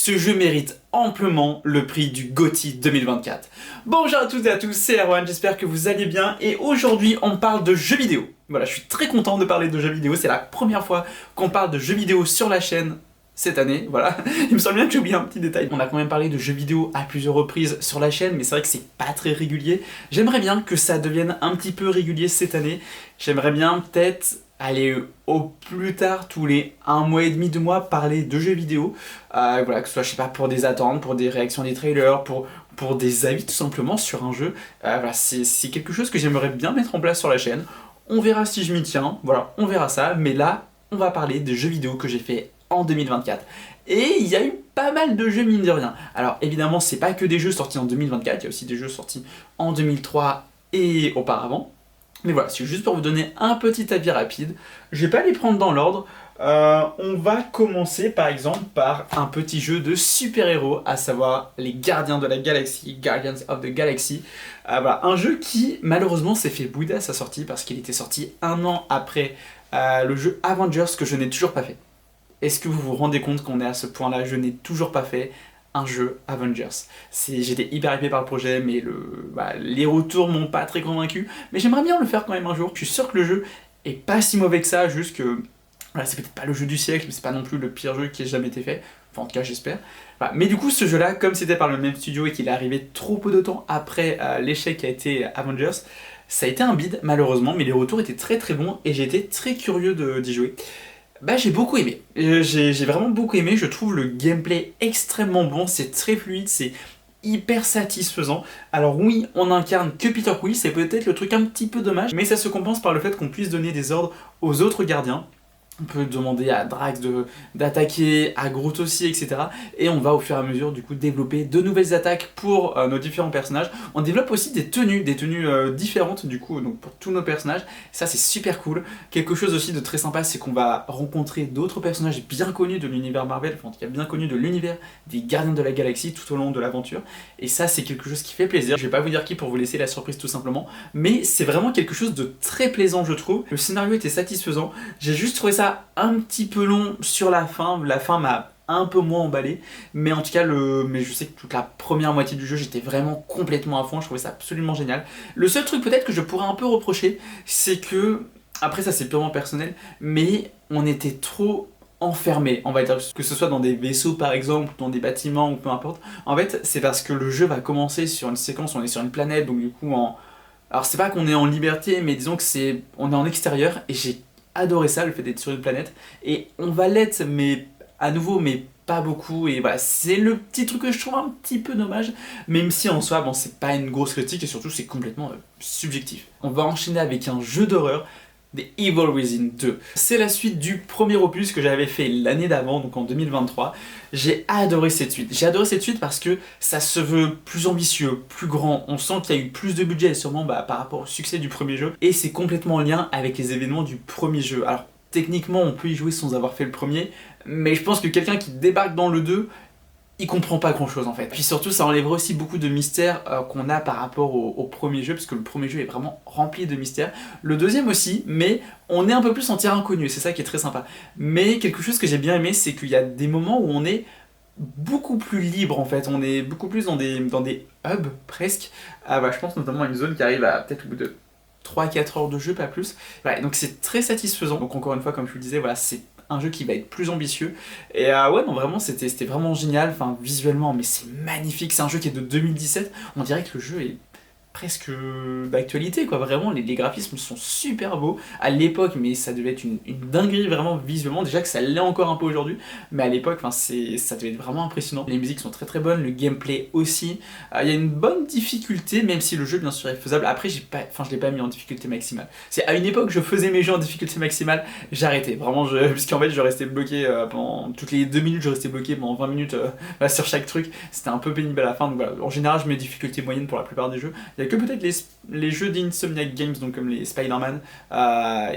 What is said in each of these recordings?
ce jeu mérite amplement le prix du GOTY 2024. Bonjour à toutes et à tous, c'est Erwan, j'espère que vous allez bien et aujourd'hui on parle de jeux vidéo. Voilà, je suis très content de parler de jeux vidéo, c'est la première fois qu'on parle de jeux vidéo sur la chaîne cette année, voilà. Il me semble bien que j'ai oublié un petit détail. On a quand même parlé de jeux vidéo à plusieurs reprises sur la chaîne, mais c'est vrai que c'est pas très régulier. J'aimerais bien que ça devienne un petit peu régulier cette année. J'aimerais bien peut-être aller au plus tard tous les 1 mois et demi, 2 mois parler de jeux vidéo. Voilà, que ce soit, je sais pas, pour des attentes, pour des réactions des trailers, pour des avis tout simplement sur un jeu. Voilà, c'est quelque chose que j'aimerais bien mettre en place sur la chaîne. On verra si je m'y tiens, voilà, on verra ça. Mais là, on va parler des jeux vidéo que j'ai fait en 2024. Et il y a eu pas mal de jeux mine de rien. Alors évidemment, c'est pas que des jeux sortis en 2024, il y a aussi des jeux sortis en 2003 et auparavant. Mais voilà, c'est juste pour vous donner un petit avis rapide. Je vais pas les prendre dans l'ordre. On va commencer par exemple par un petit jeu de super-héros, à savoir les Gardiens de la Galaxie, Guardians of the Galaxy. Voilà, un jeu qui malheureusement s'est fait bouder à sa sortie parce qu'il était sorti 1 an après le jeu Avengers que je n'ai toujours pas fait. Est-ce que vous vous rendez compte qu'on est à ce point-là? Je n'ai toujours pas fait un jeu Avengers. J'étais hyper hypé par le projet, mais les retours m'ont pas très convaincu. Mais j'aimerais bien le faire quand même un jour. Je suis sûr que le jeu est pas si mauvais que ça, juste que voilà, c'est peut-être pas le jeu du siècle, mais c'est pas non plus le pire jeu qui ait jamais été fait. Enfin, en tout cas, j'espère. Voilà. Mais du coup, ce jeu-là, comme c'était par le même studio et qu'il est arrivé trop peu de temps après l'échec qui a été Avengers, ça a été un bide, malheureusement, mais les retours étaient très très bons et j'ai été très curieux d'y jouer. Bah j'ai beaucoup aimé, j'ai vraiment beaucoup aimé, je trouve le gameplay extrêmement bon, c'est très fluide, c'est hyper satisfaisant. Alors oui, on incarne que Peter Quill, c'est peut-être le truc un petit peu dommage, mais ça se compense par le fait qu'on puisse donner des ordres aux autres gardiens. On peut demander à Drax d'attaquer, à Groot aussi, etc. Et on va au fur et à mesure du coup développer de nouvelles attaques pour nos différents personnages. On développe aussi des tenues différentes du coup donc pour tous nos personnages. Ça c'est super cool. Quelque chose aussi de très sympa, c'est qu'on va rencontrer d'autres personnages bien connus de l'univers Marvel, enfin en tout cas bien connus de l'univers des Gardiens de la Galaxie tout au long de l'aventure. Et ça c'est quelque chose qui fait plaisir. Je vais pas vous dire qui pour vous laisser la surprise tout simplement, mais c'est vraiment quelque chose de très plaisant je trouve. Le scénario était satisfaisant. J'ai juste trouvé ça un petit peu long sur la fin m'a un peu moins emballé, mais en tout cas mais je sais que toute la première moitié du jeu j'étais vraiment complètement à fond, je trouvais ça absolument génial. Le seul truc peut-être que je pourrais un peu reprocher, c'est que, après ça c'est purement personnel, mais on était trop enfermé, on va dire, que ce soit dans des vaisseaux par exemple, dans des bâtiments ou peu importe. En fait c'est parce que le jeu va commencer sur une séquence, on est sur une planète, donc du coup alors c'est pas qu'on est en liberté, mais disons que on est en extérieur, et j'ai adoré ça, le fait d'être sur une planète, et on va l'être, mais à nouveau, mais pas beaucoup, et voilà, c'est le petit truc que je trouve un petit peu dommage, même si en soi, bon, c'est pas une grosse critique, et surtout c'est complètement subjectif. On va enchaîner avec un jeu d'horreur, The Evil Within 2. C'est la suite du premier opus que j'avais fait l'année d'avant, donc en 2023. J'ai adoré cette suite. J'ai adoré cette suite parce que ça se veut plus ambitieux, plus grand. On sent qu'il y a eu plus de budget, sûrement par rapport au succès du premier jeu. Et c'est complètement en lien avec les événements du premier jeu. Alors, techniquement, on peut y jouer sans avoir fait le premier, mais je pense que quelqu'un qui débarque dans le 2, il comprend pas grand chose en fait. Puis surtout ça enlèverait aussi beaucoup de mystères qu'on a par rapport au premier jeu, parce que le premier jeu est vraiment rempli de mystères. Le deuxième aussi, mais on est un peu plus en terre inconnue, c'est ça qui est très sympa. Mais quelque chose que j'ai bien aimé, c'est qu'il y a des moments où on est beaucoup plus libre en fait, on est beaucoup plus dans des hubs presque. Je pense notamment à une zone qui arrive à peut-être au bout de 3-4 heures de jeu, pas plus. Voilà, donc c'est très satisfaisant. Donc encore une fois, comme je vous le disais, voilà, c'est un jeu qui va être plus ambitieux. Et ouais, non, vraiment, c'était vraiment génial, enfin, visuellement, mais c'est magnifique. C'est un jeu qui est de 2017. On dirait que le jeu est presque d'actualité, quoi. Vraiment, les graphismes sont super beaux à l'époque, mais ça devait être une dinguerie vraiment visuellement. Déjà que ça l'est encore un peu aujourd'hui, mais à l'époque, ça devait être vraiment impressionnant. Les musiques sont très très bonnes, le gameplay aussi. Il y a une bonne difficulté, même si le jeu bien sûr est faisable. Après, je l'ai pas mis en difficulté maximale. C'est à une époque, je faisais mes jeux en difficulté maximale, j'arrêtais. Vraiment, puisqu'en fait, je restais bloqué pendant toutes les 2 minutes, je restais bloqué pendant 20 minutes sur chaque truc. C'était un peu pénible à la fin. Donc voilà, en général, je mets difficulté moyenne pour la plupart des jeux. Il y a que peut-être les jeux d'Insomniac Games, donc comme les Spider-Man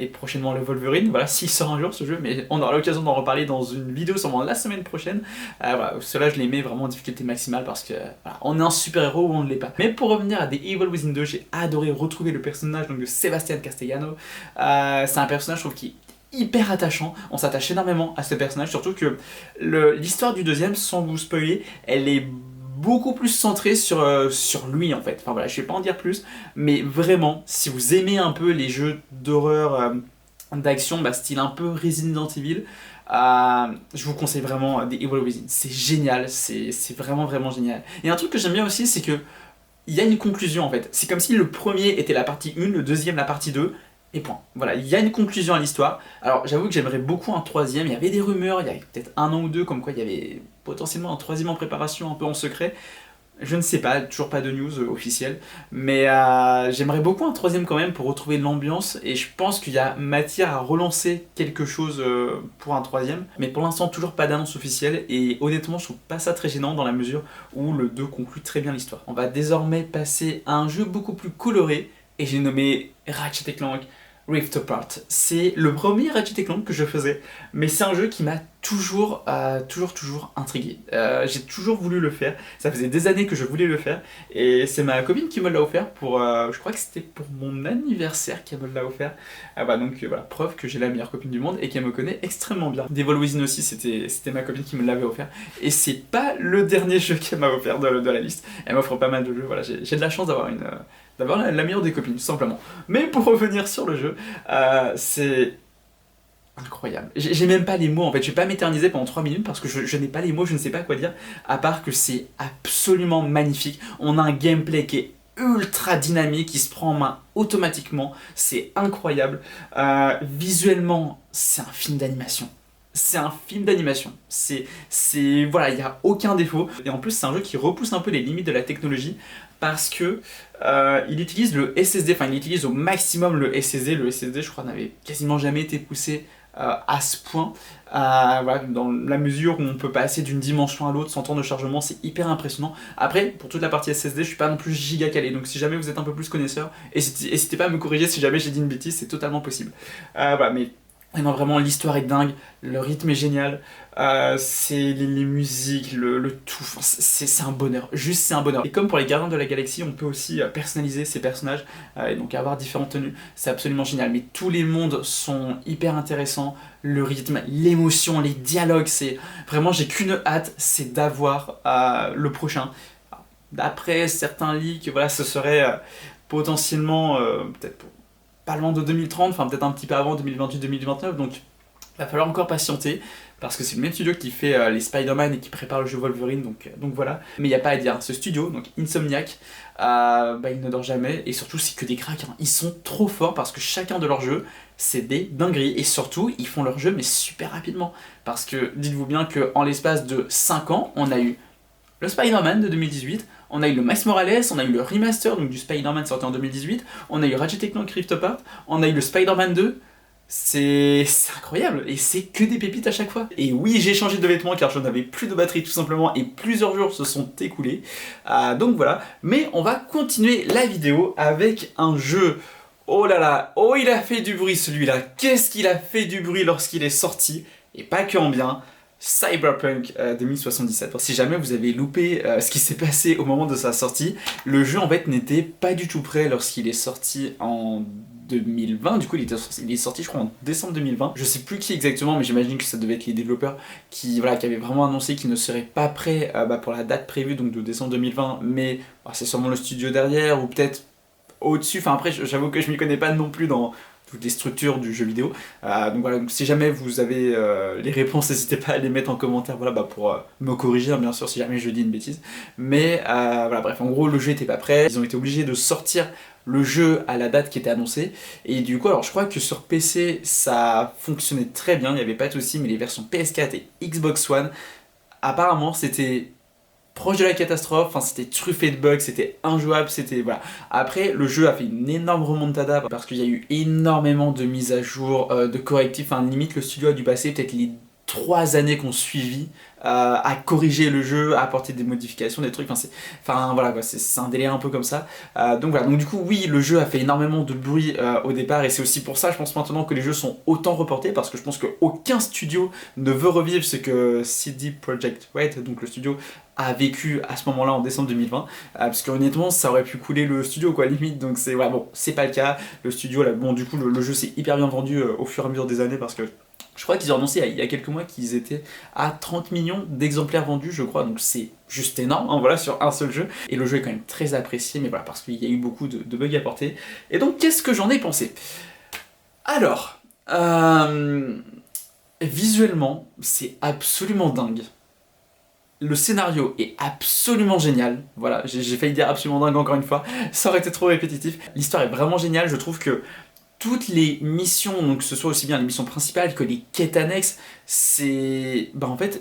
et prochainement le Wolverine, voilà, s'il sort un jour ce jeu, mais on aura l'occasion d'en reparler dans une vidéo sûrement la semaine prochaine. Voilà, ceux-là je les mets vraiment en difficulté maximale parce que voilà, on est un super-héros ou on ne l'est pas. Mais pour revenir à The Evil Within 2, j'ai adoré retrouver le personnage donc, de Sebastian Castellano. C'est un personnage je trouve qui est hyper attachant, on s'attache énormément à ce personnage, surtout que l'histoire du deuxième, sans vous spoiler, elle est beaucoup plus centrée sur lui en fait. Enfin voilà, je vais pas en dire plus, mais vraiment, si vous aimez un peu les jeux d'horreur, d'action, style un peu Resident Evil, je vous conseille vraiment The Evil Within. C'est génial, c'est vraiment vraiment génial. Et un truc que j'aime bien aussi, c'est que il y a une conclusion en fait. C'est comme si le premier était la partie 1, le deuxième la partie 2, et point. Voilà, il y a une conclusion à l'histoire. Alors j'avoue que j'aimerais beaucoup un troisième, il y avait des rumeurs, il y a peut-être 1 an ou 2, comme quoi il y avait potentiellement un troisième en préparation, un peu en secret. Je ne sais pas, toujours pas de news officielle, mais j'aimerais beaucoup un troisième quand même pour retrouver l'ambiance, et je pense qu'il y a matière à relancer quelque chose pour un troisième, mais pour l'instant toujours pas d'annonce officielle, et honnêtement je trouve pas ça très gênant dans la mesure où le 2 conclut très bien l'histoire. On va désormais passer à un jeu beaucoup plus coloré, et j'ai nommé Ratchet & Clank Rift Apart. C'est le premier Ratchet & Clank que je faisais, mais c'est un jeu qui m'a toujours intrigué. J'ai toujours voulu le faire, ça faisait des années que je voulais le faire, et c'est ma copine qui me l'a offert pour, je crois que c'était pour mon anniversaire qu'elle me l'a offert. Donc voilà, preuve que j'ai la meilleure copine du monde et qu'elle me connaît extrêmement bien. Devil Within aussi, c'était ma copine qui me l'avait offert, et c'est pas le dernier jeu qu'elle m'a offert de la liste. Elle m'offre pas mal de jeux, voilà, j'ai de la chance d'avoir la meilleure des copines, tout simplement. Mais pour revenir sur le jeu, c'est incroyable. J'ai même pas les mots en fait, je vais pas m'éterniser pendant 3 minutes parce que je n'ai pas les mots, je ne sais pas quoi dire, à part que c'est absolument magnifique. On a un gameplay qui est ultra dynamique, qui se prend en main automatiquement, c'est incroyable. Visuellement, c'est un film d'animation. C'est un film d'animation, voilà, il n'y a aucun défaut. Et en plus, c'est un jeu qui repousse un peu les limites de la technologie parce que il utilise le SSD, enfin il utilise au maximum le SSD. Le SSD, je crois, n'avait quasiment jamais été poussé à ce point. Voilà, dans la mesure où on peut passer d'une dimension à l'autre sans temps de chargement, c'est hyper impressionnant. Après, pour toute la partie SSD, je suis pas non plus giga calé, donc si jamais vous êtes un peu plus connaisseur, n'hésitez pas à me corriger si jamais j'ai dit une bêtise, c'est totalement possible. Voilà, mais non, vraiment, l'histoire est dingue, le rythme est génial, c'est les musiques, le tout, c'est un bonheur, juste c'est un bonheur. Et comme pour les Gardiens de la Galaxie, on peut aussi personnaliser ses personnages, et donc avoir différentes tenues, c'est absolument génial. Mais tous les mondes sont hyper intéressants, le rythme, l'émotion, les dialogues, c'est vraiment, j'ai qu'une hâte, c'est d'avoir le prochain. D'après certains leaks, voilà, ce serait potentiellement, peut-être pas loin de 2030, enfin peut-être un petit peu avant 2028-2029, donc il va falloir encore patienter, parce que c'est le même studio qui fait les Spider-Man et qui prépare le jeu Wolverine, donc voilà. Mais il n'y a pas à dire, ce studio, donc Insomniac, il ne dort jamais, et surtout c'est que des cracks, hein. Ils sont trop forts parce que chacun de leurs jeux, c'est des dingueries, et surtout ils font leur jeu mais super rapidement, parce que dites-vous bien qu'en l'espace de 5 ans, on a eu le Spider-Man de 2018, on a eu le Miles Morales, on a eu le remaster donc du Spider-Man sorti en 2018, on a eu Ratchet & Clank Rift Apart, on a eu le Spider-Man 2, c'est incroyable, et c'est que des pépites à chaque fois. Et oui, j'ai changé de vêtements car je n'avais plus de batterie tout simplement, et plusieurs jours se sont écoulés, donc voilà. Mais on va continuer la vidéo avec un jeu. Oh là là, oh il a fait du bruit celui-là, qu'est-ce qu'il a fait du bruit lorsqu'il est sorti, et pas que en bien. Cyberpunk 2077. Si jamais vous avez loupé ce qui s'est passé au moment de sa sortie, le jeu en fait n'était pas du tout prêt lorsqu'il est sorti en 2020. Du coup il est sorti je crois en décembre 2020. Je sais plus qui exactement, mais j'imagine que ça devait être les développeurs qui avaient vraiment annoncé qu'ils ne seraient pas prêts pour la date prévue, donc de décembre 2020, mais c'est sûrement le studio derrière, ou peut-être au-dessus. Enfin après j'avoue que je m'y connais pas non plus dans toutes les structures du jeu vidéo, donc voilà, donc si jamais vous avez les réponses, n'hésitez pas à les mettre en commentaire, voilà, pour me corriger, hein, bien sûr, si jamais je dis une bêtise, mais voilà, bref, en gros le jeu était pas prêt, ils ont été obligés de sortir le jeu à la date qui était annoncée, et du coup alors je crois que sur PC ça fonctionnait très bien, il n'y avait pas de soucis, mais les versions PS4 et Xbox One, apparemment c'était proche de la catastrophe, enfin c'était truffé de bugs, c'était injouable, c'était voilà. Après le jeu a fait une énorme remontada parce qu'il y a eu énormément de mises à jour, de correctifs, enfin limite le studio a dû passer peut-être les 3 années qu'on suivi à corriger le jeu, à apporter des modifications, des trucs, enfin voilà quoi, c'est un délire un peu comme ça. Donc voilà, donc du coup oui, le jeu a fait énormément de bruit au départ, et c'est aussi pour ça je pense maintenant que les jeux sont autant reportés, parce que je pense qu'aucun studio ne veut revivre ce que CD Projekt Red, donc le studio, a vécu à ce moment-là en décembre 2020, parce que honnêtement ça aurait pu couler le studio quoi limite, donc c'est voilà, bon, c'est pas le cas. Le studio là, bon du coup le jeu s'est hyper bien vendu au fur et à mesure des années, parce que je crois qu'ils ont annoncé il y a quelques mois qu'ils étaient à 30 millions d'exemplaires vendus, je crois, donc c'est juste énorme, hein, voilà, sur un seul jeu. Et le jeu est quand même très apprécié, mais voilà, parce qu'il y a eu beaucoup de bugs apportés. Et donc, qu'est-ce que j'en ai pensé? Alors, visuellement, c'est absolument dingue. Le scénario est absolument génial, voilà, j'ai failli dire absolument dingue encore une fois, ça aurait été trop répétitif. L'histoire est vraiment géniale, je trouve que toutes les missions, donc que ce soit aussi bien les missions principales que les quêtes annexes, c'est... Bah en fait,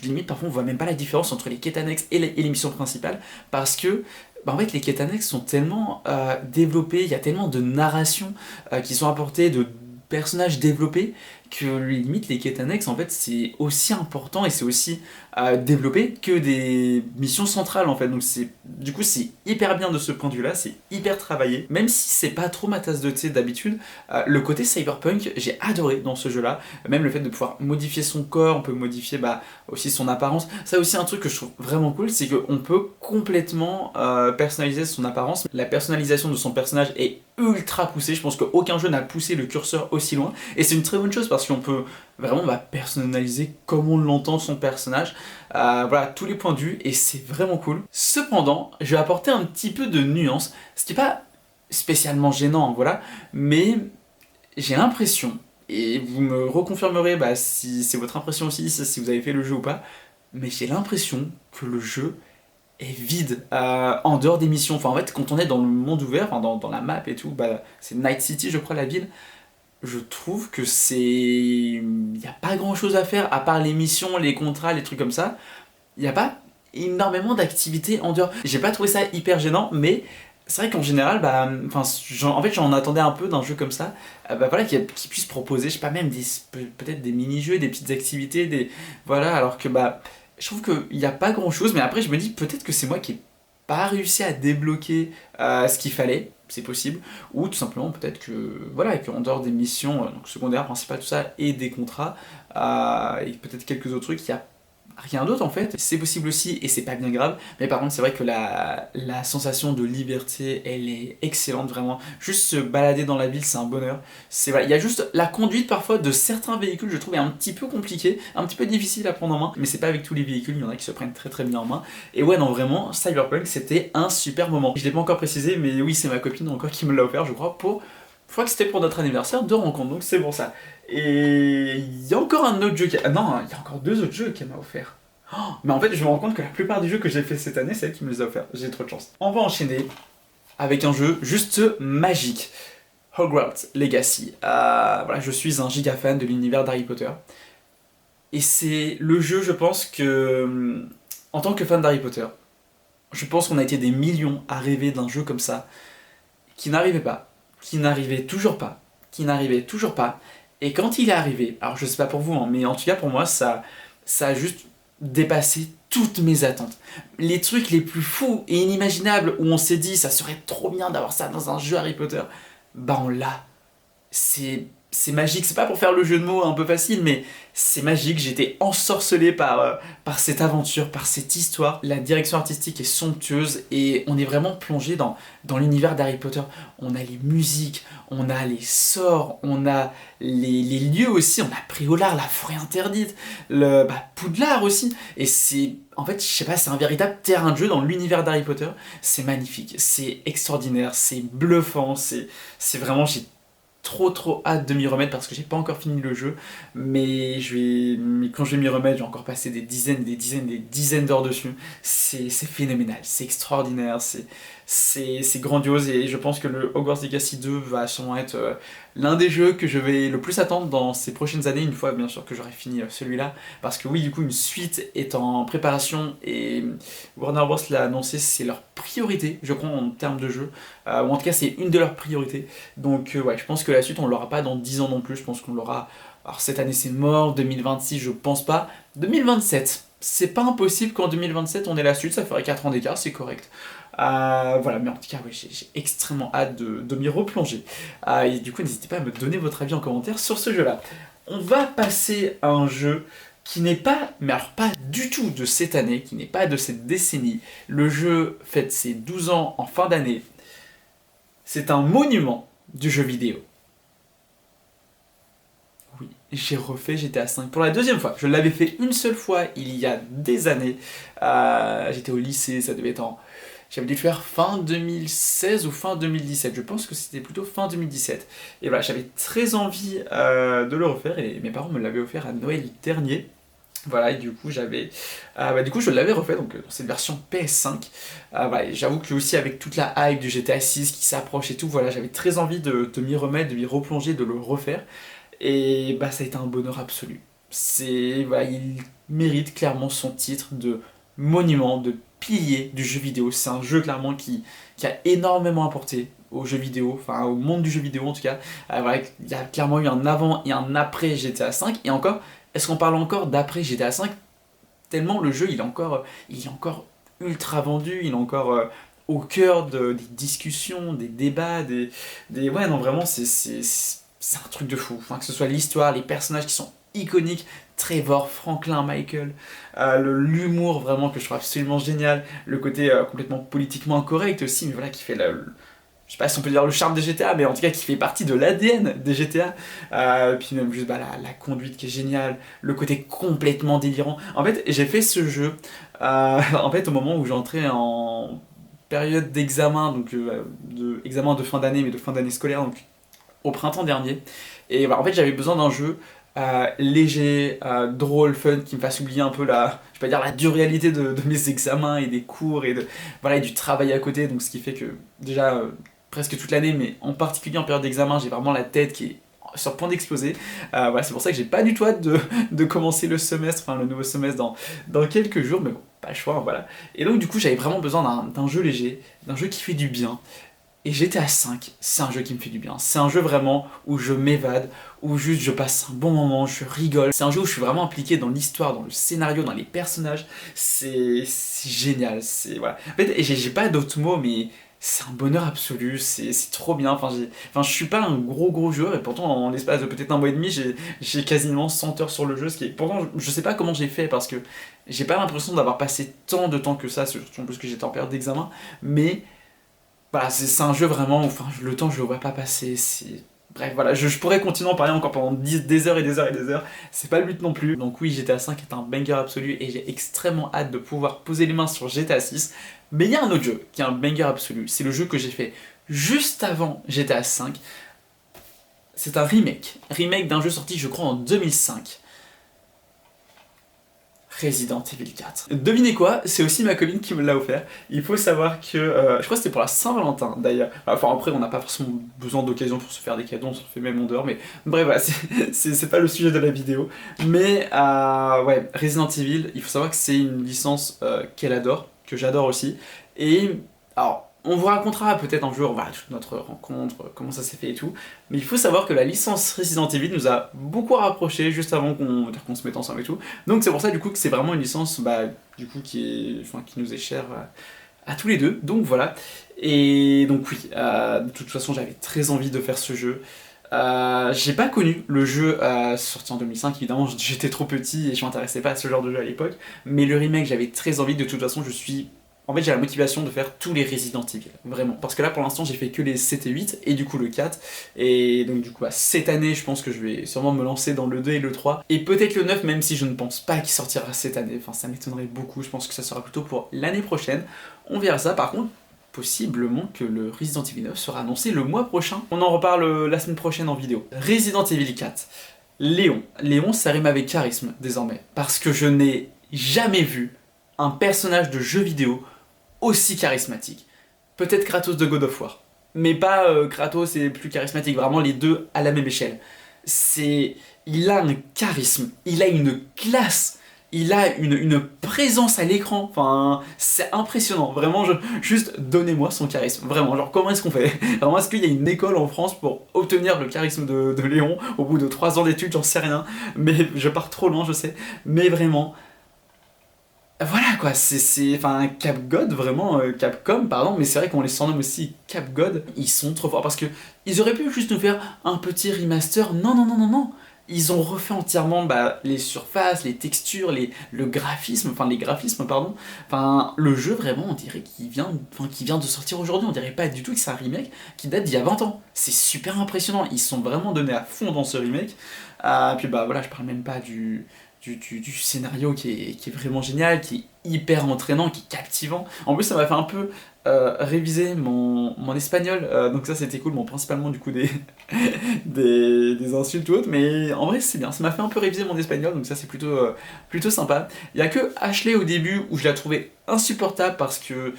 limite parfois on voit même pas la différence entre les quêtes annexes et les missions principales, parce que bah en fait les quêtes annexes sont tellement développées, il y a tellement de narrations qui sont apportées, de personnages développés, que limite les quêtes annexes en fait c'est aussi important et c'est aussi développé que des missions centrales en fait, donc du coup c'est hyper bien de ce point de vue là, c'est hyper travaillé, même si c'est pas trop ma tasse de thé d'habitude. Le côté cyberpunk j'ai adoré dans ce jeu là, même le fait de pouvoir modifier son corps, on peut modifier aussi son apparence, ça aussi un truc que je trouve vraiment cool, c'est qu'on peut complètement personnaliser son apparence. La personnalisation de son personnage est ultra poussée, je pense qu'aucun jeu n'a poussé le curseur aussi loin, et c'est une très bonne chose parce qu'on peut vraiment personnaliser comme on l'entend son personnage, voilà, tous les points de vue, et c'est vraiment cool. Cependant, je vais apporter un petit peu de nuance, ce qui n'est pas spécialement gênant, voilà, mais j'ai l'impression, et vous me reconfirmerez si c'est votre impression aussi, si vous avez fait le jeu ou pas, mais j'ai l'impression que le jeu est vide en dehors des missions. Enfin en fait quand on est dans le monde ouvert, enfin, dans la map et tout, c'est Night City je crois la ville, je trouve que il n'y a pas grand chose à faire à part les missions, les contrats, les trucs comme ça. Il n'y a pas énormément d'activités en dehors. J'ai pas trouvé ça hyper gênant, mais c'est vrai qu'en général, en fait j'en attendais un peu d'un jeu comme ça, voilà, qui puisse proposer, je sais pas, même peut-être des mini-jeux, des petites activités, voilà, alors que je trouve qu'il n'y a pas grand chose, mais après je me dis peut-être que c'est moi qui n'ai pas réussi à débloquer ce qu'il fallait, c'est possible, ou tout simplement peut-être que, voilà, qu'en dehors des missions donc secondaires, principales, tout ça, et des contrats, et peut-être quelques autres trucs, il y a rien d'autre en fait, c'est possible aussi et c'est pas bien grave, mais par contre c'est vrai que la sensation de liberté elle est excellente vraiment, juste se balader dans la ville c'est un bonheur, voilà, il y a juste la conduite parfois de certains véhicules je trouve est un petit peu compliquée, un petit peu difficile à prendre en main, mais c'est pas avec tous les véhicules, il y en a qui se prennent très très bien en main, et ouais non vraiment Cyberpunk c'était un super moment. Je l'ai pas encore précisé mais oui c'est ma copine encore qui me l'a offert je crois je crois que c'était pour notre anniversaire de rencontre, donc c'est pour ça. Et il y a encore un autre jeu non, il y a encore 2 autres jeux qu'elle m'a offert. Oh, mais en fait, je me rends compte que la plupart des jeux que j'ai fait cette année, c'est elle qui me les a offerts. J'ai trop de chance. On va enchaîner avec un jeu juste magique. Hogwarts Legacy. Voilà, je suis un giga fan de l'univers d'Harry Potter. Et c'est le jeu, je pense que, en tant que fan d'Harry Potter, je pense qu'on a été des millions à rêver d'un jeu comme ça, qui n'arrivait pas, qui n'arrivait toujours pas, qui n'arrivait toujours pas. Et quand il est arrivé, alors je sais pas pour vous, hein, mais en tout cas pour moi, ça a juste dépassé toutes mes attentes. Les trucs les plus fous et inimaginables où on s'est dit ça serait trop bien d'avoir ça dans un jeu Harry Potter, on l'a. C'est magique, c'est pas pour faire le jeu de mots un peu facile, mais c'est magique, j'étais ensorcelé par cette aventure, par cette histoire. La direction artistique est somptueuse et on est vraiment plongé dans l'univers d'Harry Potter. On a les musiques, on a les sorts, on a les lieux aussi, on a Préolard, la forêt interdite, Poudlard aussi, et en fait, je sais pas, c'est un véritable terrain de jeu dans l'univers d'Harry Potter. C'est magnifique, c'est extraordinaire, c'est bluffant, c'est vraiment, j'ai trop hâte de m'y remettre parce que j'ai pas encore fini le jeu, mais quand je vais m'y remettre, je vais encore passer des dizaines d'heures dessus. C'est phénoménal, c'est extraordinaire, c'est grandiose, et je pense que le Hogwarts Legacy 2 va sûrement être l'un des jeux que je vais le plus attendre dans ces prochaines années, une fois bien sûr que j'aurai fini celui-là, parce que oui, du coup une suite est en préparation et Warner Bros l'a annoncé, c'est leur priorité je crois en termes de jeu, ou en tout cas c'est une de leurs priorités, donc ouais, je pense que la suite on l'aura pas dans 10 ans non plus, je pense qu'on l'aura Alors cette année c'est mort, 2026 je pense pas, 2027, c'est pas impossible qu'en 2027 on ait la suite, ça ferait 4 ans d'écart, c'est correct. Voilà, mais en tout cas, ouais, j'ai extrêmement hâte de m'y replonger. Et du coup, n'hésitez pas à me donner votre avis en commentaire sur ce jeu-là. On va passer à un jeu qui n'est pas, mais alors pas du tout de cette année, qui n'est pas de cette décennie. Le jeu fête ses 12 ans en fin d'année. C'est un monument du jeu vidéo. Oui, j'ai refait GTA V pour la deuxième fois. Je l'avais fait une seule fois il y a des années. J'étais au lycée, ça devait être en... J'avais dû le faire fin 2016 ou fin 2017. Je pense que c'était plutôt fin 2017. Et voilà, j'avais très envie de le refaire et mes parents me l'avaient offert à Noël dernier. Voilà, et du coup, je l'avais refait donc dans cette version PS5. Voilà, j'avoue que aussi avec toute la hype du GTA 6 qui s'approche et tout, voilà, j'avais très envie de m'y remettre, de m'y replonger, de le refaire. Et bah, ça a été un bonheur absolu. Voilà, il mérite clairement son titre de monument, de pilier du jeu vidéo. C'est un jeu clairement qui a énormément apporté au jeu vidéo, enfin au monde du jeu vidéo en tout cas. Voilà, il y a clairement eu un avant et un après GTA V. Et encore, est-ce qu'on parle encore d'après GTA V? Tellement le jeu il est encore ultra vendu, il est encore au cœur des discussions, des débats, Ouais non vraiment c'est un truc de fou. Enfin, que ce soit l'histoire, les personnages qui sont iconiques, Trevor, Franklin, Michael, l'humour vraiment que je trouve absolument génial, le côté complètement politiquement incorrect aussi, mais voilà qui fait je sais pas si on peut dire le charme des GTA, mais en tout cas qui fait partie de l'ADN des GTA. Puis même juste bah, la conduite qui est géniale, le côté complètement délirant. En fait, j'ai fait ce jeu en fait au moment où j'entrais en période d'examen, donc examen de fin d'année, mais de fin d'année scolaire, donc au printemps dernier. Et bah, en fait, j'avais besoin d'un jeu léger, drôle, fun, qui me fasse oublier un peu je vais pas dire la dure réalité de mes examens et des cours voilà, et du travail à côté. Donc ce qui fait que déjà presque toute l'année, mais en particulier en période d'examen, j'ai vraiment la tête qui est sur le point d'exploser. Voilà, c'est pour ça que j'ai pas du tout hâte de commencer le semestre, enfin le nouveau semestre dans quelques jours, mais bon, pas le choix, hein, voilà. Et donc du coup, j'avais vraiment besoin d'un jeu léger, d'un jeu qui fait du bien. Et GTA V, c'est un jeu qui me fait du bien. C'est un jeu vraiment où je m'évade, où juste je passe un bon moment, je rigole. C'est un jeu où je suis vraiment impliqué dans l'histoire, dans le scénario, dans les personnages. C'est génial. Voilà. En fait, j'ai pas d'autres mots, mais c'est un bonheur absolu. C'est trop bien. Enfin, je suis pas un gros joueur et pourtant en l'espace de peut-être un mois et demi, j'ai quasiment 100 heures sur le jeu. Pourtant, je sais pas comment j'ai fait parce que j'ai pas l'impression d'avoir passé tant de temps que ça, surtout en plus que j'étais en période d'examen, mais voilà, c'est un jeu vraiment où enfin, le temps je le vois pas passer. Bref, voilà, je pourrais continuer à en parler encore pendant des heures et des heures et des heures. C'est pas le but non plus. Donc oui, GTA V est un banger absolu et j'ai extrêmement hâte de pouvoir poser les mains sur GTA 6. Mais il y a un autre jeu qui est un banger absolu. C'est le jeu que j'ai fait juste avant GTA V. C'est un remake d'un jeu sorti je crois en 2005. Resident Evil 4. Devinez quoi, c'est aussi ma copine qui me l'a offert. Il faut savoir que, je crois que c'était pour la Saint-Valentin d'ailleurs. Enfin après on n'a pas forcément besoin d'occasion pour se faire des cadeaux, on se fait même en dehors, mais bref voilà, c'est pas le sujet de la vidéo. Mais ouais, Resident Evil, il faut savoir que c'est une licence qu'elle adore, que j'adore aussi. Et alors, on vous racontera peut-être un jour voilà, toute notre rencontre, comment ça s'est fait et tout. Mais il faut savoir que la licence Resident Evil nous a beaucoup rapprochés juste avant qu'on se mette ensemble et tout. Donc c'est pour ça du coup que c'est vraiment une licence du coup, qui nous est chère à tous les deux. Donc voilà. Et donc oui, de toute façon j'avais très envie de faire ce jeu. J'ai pas connu le jeu sorti en 2005, évidemment j'étais trop petit et je m'intéressais pas à ce genre de jeu à l'époque. Mais le remake j'avais très envie, de toute façon en fait j'ai la motivation de faire tous les Resident Evil, vraiment. Parce que là pour l'instant j'ai fait que les 7 et 8 et du coup le 4. Et donc du coup cette année je pense que je vais sûrement me lancer dans le 2 et le 3. Et peut-être le 9 même si je ne pense pas qu'il sortira cette année. Enfin ça m'étonnerait beaucoup, je pense que ça sera plutôt pour l'année prochaine. On verra ça. Par contre, possiblement que le Resident Evil 9 sera annoncé le mois prochain. On en reparle la semaine prochaine en vidéo. Resident Evil 4. Léon. Léon ça rime avec charisme désormais. Parce que je n'ai jamais vu un personnage de jeu vidéo aussi charismatique. Peut-être Kratos de God of War, mais pas Kratos est plus charismatique, vraiment les deux à la même échelle. Il a un charisme, il a une classe, il a une présence à l'écran, enfin, c'est impressionnant, vraiment, juste donnez-moi son charisme, vraiment, genre, comment est-ce qu'on fait? Vraiment, est-ce qu'il y a une école en France pour obtenir le charisme de Léon au bout de 3 ans d'études, j'en sais rien, mais je pars trop loin, je sais, mais vraiment, voilà quoi, enfin CapGod vraiment, Capcom pardon, mais c'est vrai qu'on les surnomme aussi CapGod, ils sont trop forts parce que ils auraient pu juste nous faire un petit remaster, non non non non non, ils ont refait entièrement les surfaces, les textures, le graphisme, enfin les graphismes pardon, enfin le jeu vraiment on dirait qu'il vient de sortir aujourd'hui, on dirait pas du tout que c'est un remake qui date d'il y a 20 ans, c'est super impressionnant, ils sont vraiment donnés à fond dans ce remake, puis voilà je parle même pas du scénario qui est vraiment génial, qui est hyper entraînant, qui est captivant. En plus, ça m'a fait un peu réviser mon espagnol, donc ça c'était cool, bon, principalement du coup des insultes ou autres, mais en vrai c'est bien, ça m'a fait un peu réviser mon espagnol, donc ça c'est plutôt sympa. Il y a que Ashley au début où je la trouvais insupportable parce que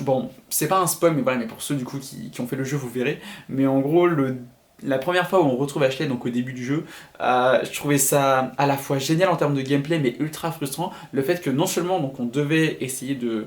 bon, c'est pas un spoil, mais voilà, mais pour ceux du coup qui ont fait le jeu, vous verrez. Mais en gros, la première fois où on retrouve Ashley, donc au début du jeu, je trouvais ça à la fois génial en termes de gameplay, mais ultra frustrant. Le fait que non seulement donc, on devait essayer de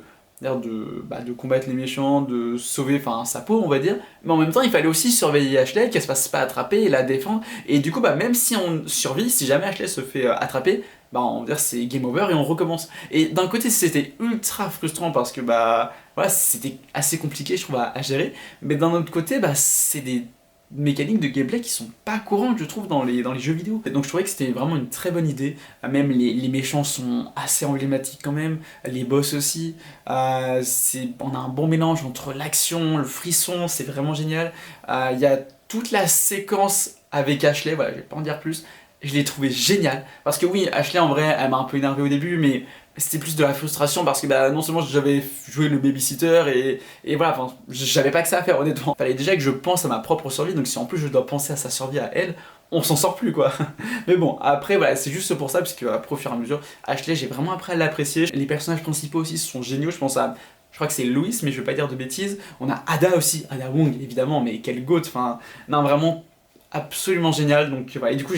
combattre les méchants, de sauver sa peau, on va dire, mais en même temps, il fallait aussi surveiller Ashley, qu'elle se fasse pas attraper et la défendre. Et du coup, même si on survit, si jamais Ashley se fait attraper, on va dire c'est game over et on recommence. Et d'un côté, c'était ultra frustrant parce que voilà, c'était assez compliqué, je trouve, à gérer, mais d'un autre côté, c'est des mécaniques de gameplay qui sont pas courantes je trouve dans les jeux vidéo. Et donc je trouvais que c'était vraiment une très bonne idée, même les méchants sont assez emblématiques quand même, les boss aussi, on a un bon mélange entre l'action, le frisson, c'est vraiment génial. Il y a toute la séquence avec Ashley, voilà je vais pas en dire plus, je l'ai trouvé génial, parce que oui Ashley en vrai elle m'a un peu énervé au début, mais c'était plus de la frustration parce que non seulement j'avais joué le babysitter et voilà, j'avais pas que ça à faire honnêtement. Fallait déjà que je pense à ma propre survie, donc si en plus je dois penser à sa survie à elle, on s'en sort plus quoi. Mais bon, après voilà, c'est juste pour ça, parce que après au fur et à mesure, Ashley j'ai vraiment appris à l'apprécier. Les personnages principaux aussi sont géniaux, je crois que c'est Louis, mais je vais pas dire de bêtises. On a Ada aussi, Ada Wong évidemment, mais quel goat, non vraiment absolument génial, donc voilà, et du coup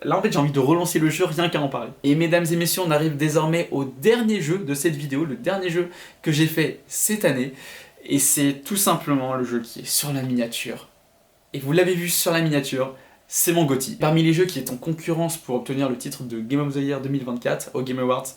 là en fait j'ai envie de relancer le jeu rien qu'à en parler. Et mesdames et messieurs, on arrive désormais au dernier jeu de cette vidéo, le dernier jeu que j'ai fait cette année, et c'est tout simplement le jeu qui est sur la miniature. Et vous l'avez vu sur la miniature, c'est mon GOTY. Parmi les jeux qui est en concurrence pour obtenir le titre de Game of the Year 2024 au Game Awards,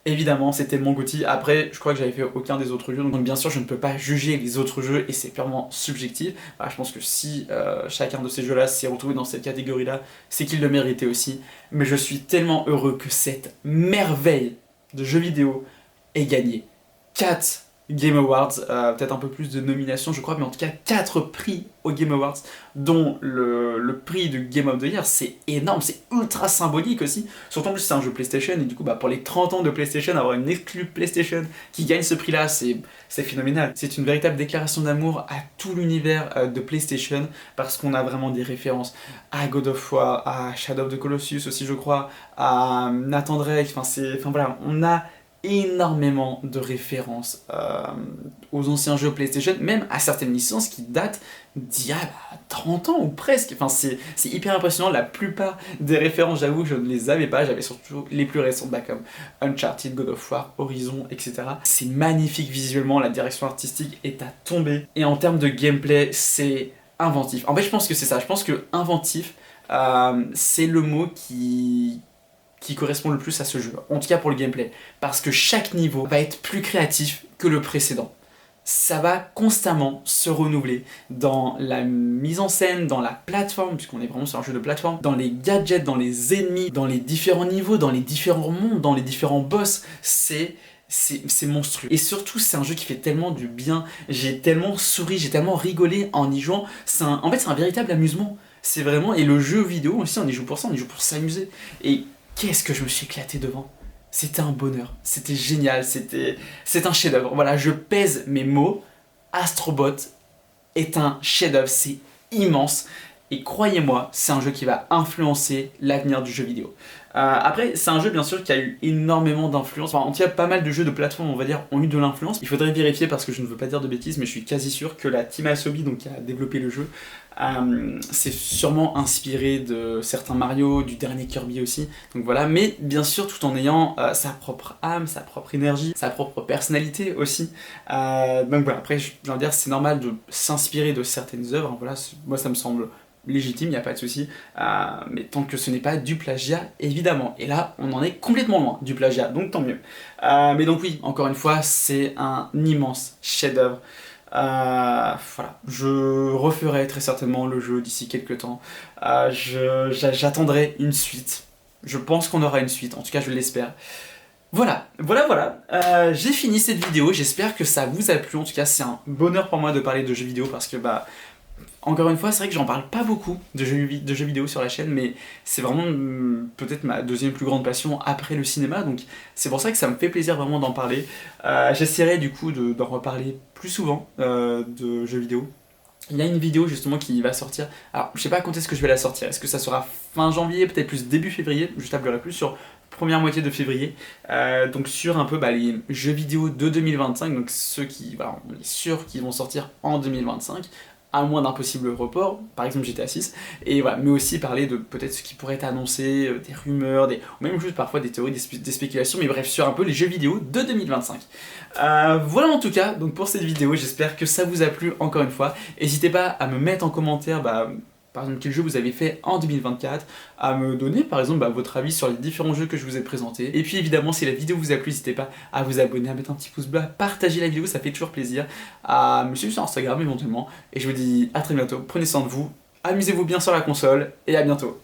évidemment c'était mon GOTY. Après je crois que j'avais fait aucun des autres jeux, donc bien sûr je ne peux pas juger les autres jeux et c'est purement subjectif. Je pense que si chacun de ces jeux là s'est retrouvé dans cette catégorie là, c'est qu'il le méritait aussi. Mais je suis tellement heureux que cette merveille de jeux vidéo ait gagné 4 Game Awards, peut-être un peu plus de nominations je crois, mais en tout cas 4 prix aux Game Awards, dont le prix du Game of the Year. C'est énorme, c'est ultra symbolique aussi, surtout en plus c'est un jeu PlayStation, et du coup pour les 30 ans de PlayStation, avoir une exclue PlayStation qui gagne ce prix là, c'est phénoménal. C'est une véritable déclaration d'amour à tout l'univers de PlayStation, parce qu'on a vraiment des références à God of War, à Shadow of the Colossus aussi je crois, à Nathan Drake, voilà, on a énormément de références aux anciens jeux PlayStation, même à certaines licences qui datent d'il y a 30 ans ou presque. C'est hyper impressionnant. La plupart des références, j'avoue, je ne les avais pas. J'avais surtout les plus récentes, comme Uncharted, God of War, Horizon, etc. C'est magnifique visuellement, la direction artistique est à tomber. Et en termes de gameplay, c'est inventif. En fait, je pense que c'est ça. Je pense que inventif, c'est le mot qui correspond le plus à ce jeu, en tout cas pour le gameplay, parce que chaque niveau va être plus créatif que le précédent. Ça va constamment se renouveler dans la mise en scène, dans la plateforme, puisqu'on est vraiment sur un jeu de plateforme, dans les gadgets, dans les ennemis, dans les différents niveaux, dans les différents mondes, dans les différents boss. C'est monstrueux. Et surtout, c'est un jeu qui fait tellement du bien. J'ai tellement souri, j'ai tellement rigolé en y jouant. En fait, c'est un véritable amusement. C'est vraiment... Et le jeu vidéo aussi, on y joue pour ça, on y joue pour s'amuser. Et qu'est-ce que je me suis éclaté devant. C'était un bonheur, c'était génial, c'est un chef-d'œuvre. Voilà, je pèse mes mots. Astrobot est un chef-d'œuvre, c'est immense. Et croyez-moi, c'est un jeu qui va influencer l'avenir du jeu vidéo. Après, c'est un jeu bien sûr qui a eu énormément d'influence. Enfin, en tout cas, pas mal de jeux de plateforme, on va dire, ont eu de l'influence. Il faudrait vérifier parce que je ne veux pas dire de bêtises, mais je suis quasi sûr que la team Asobi, donc qui a développé le jeu, s'est sûrement inspiré de certains Mario, du dernier Kirby aussi. Donc voilà, mais bien sûr, tout en ayant sa propre âme, sa propre énergie, sa propre personnalité aussi. Donc voilà, après, je veux dire, c'est normal de s'inspirer de certaines œuvres. Voilà, moi, ça me semble légitime, il n'y a pas de souci, mais tant que ce n'est pas du plagiat, évidemment. Et là, on en est complètement loin du plagiat, donc tant mieux. Mais donc oui, encore une fois, c'est un immense chef-d'œuvre. Voilà, je referai très certainement le jeu d'ici quelques temps. J'attendrai une suite. Je pense qu'on aura une suite, en tout cas je l'espère. Voilà. J'ai fini cette vidéo, j'espère que ça vous a plu. En tout cas, c'est un bonheur pour moi de parler de jeux vidéo parce que encore une fois, c'est vrai que j'en parle pas beaucoup de jeux vidéo sur la chaîne, mais c'est vraiment peut-être ma deuxième plus grande passion après le cinéma, donc c'est pour ça que ça me fait plaisir vraiment d'en parler. J'essaierai du coup d'en reparler plus souvent de jeux vidéo. Il y a une vidéo justement qui va sortir, alors je sais pas quand est-ce que je vais la sortir, est-ce que ça sera fin janvier, peut-être plus début février, je tablerai plus sur première moitié de février, donc sur un peu les jeux vidéo de 2025, donc ceux qui, voilà, on est sûr qu'ils vont sortir en 2025, à moins d'un possible report, par exemple GTA 6, et voilà, mais aussi parler de peut-être ce qui pourrait être annoncé, des rumeurs, ou même juste parfois des théories, des spéculations, mais bref, sur un peu les jeux vidéo de 2025. Voilà en tout cas, donc pour cette vidéo, j'espère que ça vous a plu encore une fois. N'hésitez pas à me mettre en commentaire, par exemple quel jeu vous avez fait en 2024, à me donner par exemple votre avis sur les différents jeux que je vous ai présentés. Et puis évidemment si la vidéo vous a plu, n'hésitez pas à vous abonner, à mettre un petit pouce bleu, à partager la vidéo, ça fait toujours plaisir, à me suivre sur Instagram éventuellement. Et je vous dis à très bientôt, prenez soin de vous, amusez-vous bien sur la console et à bientôt.